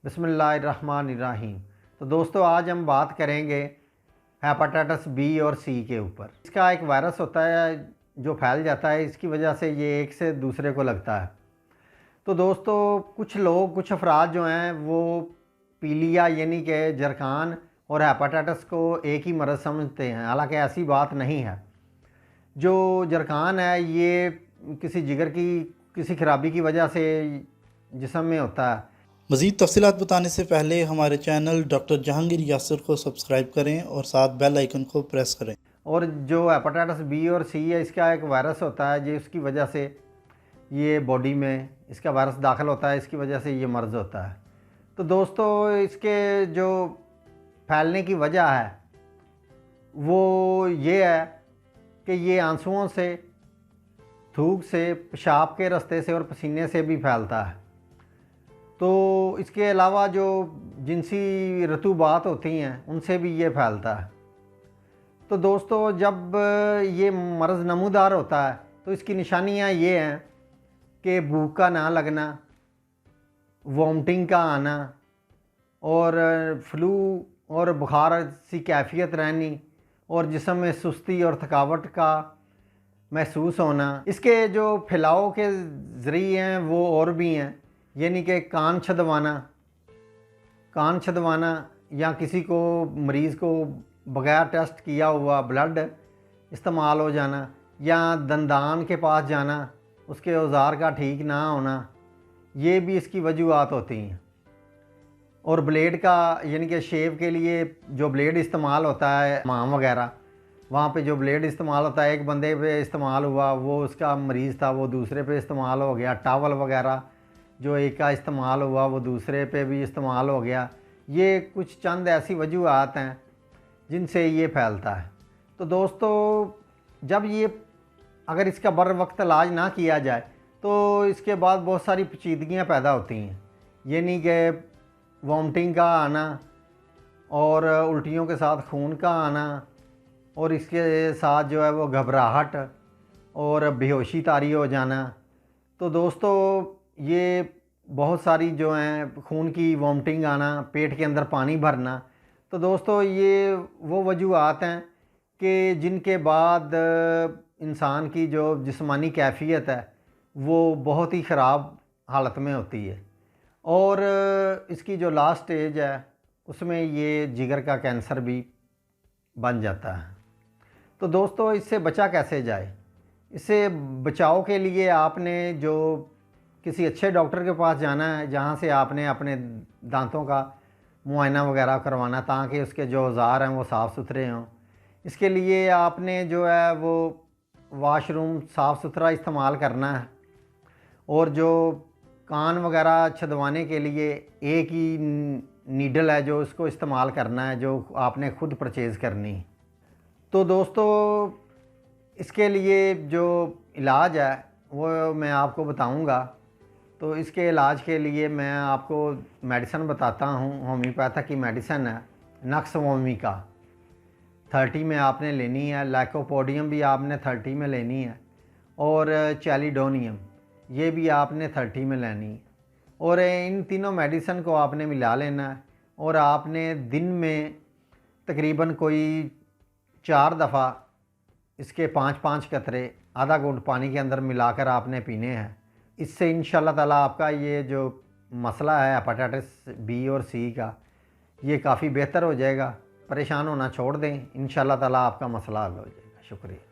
बिस्मिल्लाहिर्रहमानिर्रहीम। तो दोस्तों आज हम बात करेंगे हेपाटाइटिस बी और सी के ऊपर। इसका एक वायरस होता है जो फैल जाता है, इसकी वजह से ये एक से दूसरे को लगता है। तो दोस्तों कुछ अफराद जो हैं वो पीलिया यानी कि जरखान और हेपाटाइटिस को एक ही मर्ज़ समझते हैं, हालांकि ऐसी बात नहीं है। जो जरखान है ये किसी जिगर की किसी खराबी की वजह से जिस्म में होता है। मज़ीद तफ़सीलात बताने से पहले हमारे चैनल डॉक्टर जहांगीर यासर को सब्सक्राइब करें और साथ बेल आइकन को प्रेस करें। और जो हेपाटाइटिस बी और सी है, इसका एक वायरस होता है जिसकी वजह से ये बॉडी में इसका वायरस दाखिल होता है, इसकी वजह से ये मर्ज़ होता है। तो दोस्तों इसके जो फैलने की वजह है वो ये है कि ये आंसुओं से, थूक से, पेशाब के रास्ते से और पसीने से भी फैलता है। तो इसके अलावा जो जिनसी रतूबात होती हैं उनसे भी ये फैलता है। तो दोस्तों जब ये मर्ज़ नमूदार होता है तो इसकी निशानियां ये हैं कि भूख का ना लगना, वॉमिटिंग का आना और फ्लू और बुखार सी कैफियत रहनी और जिस्म में सुस्ती और थकावट का महसूस होना। इसके जो फैलाव के ज़रिए हैं वो और भी हैं, यानी कि कान छदवाना या किसी को मरीज़ को बग़ैर टेस्ट किया हुआ ब्लड इस्तेमाल हो जाना या दंदान के पास जाना, उसके औज़ार का ठीक ना होना, ये भी इसकी वजूहात होती हैं। और ब्लेड का यानी कि शेव के लिए जो ब्लेड इस्तेमाल होता है हमाम वगैरह, वहाँ पे जो ब्लेड इस्तेमाल होता है, एक बंदे पे इस्तेमाल हुआ, वो उसका मरीज़ था, वो दूसरे पे इस्तेमाल हो गया। टावल वगैरह जो एक का इस्तेमाल हुआ वो दूसरे पे भी इस्तेमाल हो गया। ये कुछ चंद ऐसी वजूहात हैं जिनसे ये फैलता है। तो दोस्तों जब ये अगर इसका बर वक्त इलाज ना किया जाए तो इसके बाद बहुत सारी पेचीदगियाँ पैदा होती हैं, यानी कि वॉमिटिंग का आना और उल्टियों के साथ खून का आना और इसके साथ जो है वो घबराहट और बेहोशी तारी हो जाना। तो दोस्तों ये बहुत सारी जो हैं खून की वॉमिटिंग आना, पेट के अंदर पानी भरना। तो दोस्तों ये वो वजूहात हैं कि जिनके बाद इंसान की जो जिस्मानी कैफियत है वो बहुत ही ख़राब हालत में होती है और इसकी जो लास्ट स्टेज है उसमें ये जिगर का कैंसर भी बन जाता है। तो दोस्तों इससे बचा कैसे जाए? इससे बचाव के लिए आपने जो किसी अच्छे डॉक्टर के पास जाना है, जहाँ से आपने अपने दांतों का मुआयना वगैरह करवाना, ताकि उसके जो औज़ार हैं वो साफ़ सुथरे हों। इसके लिए आपने जो है वो वाशरूम साफ़ सुथरा इस्तेमाल करना है और जो कान वगैरह छदवाने के लिए एक ही नीडल है जो उसको इस्तेमाल करना है, जो आपने ख़ुद परचेज़ करनी है। तो दोस्तों इसके लिए जो इलाज है वो मैं आपको बताऊंगा। तो इसके इलाज के लिए मैं आपको मेडिसिन बताता हूँ। होम्योपैथिक की मेडिसिन है नक्स वोमिका 30 में आपने लेनी है, लाइकोपोडियम भी आपने 30 में लेनी है और चैलिडोनियम ये भी आपने 30 में लेनी है। और इन तीनों मेडिसिन को आपने मिला लेना है और आपने दिन में तकरीबन कोई 4 दफ़ा इसके 5-5 कतरे आधा घूंट पानी के अंदर मिलाकर आपने पीने हैं। इससे इंशाल्लाह ताला आपका ये जो मसला है हेपाटाइटिस बी और सी का, ये काफ़ी बेहतर हो जाएगा। परेशान होना छोड़ दें, इंशाल्लाह ताला आपका मसला हल हो जाएगा। शुक्रिया।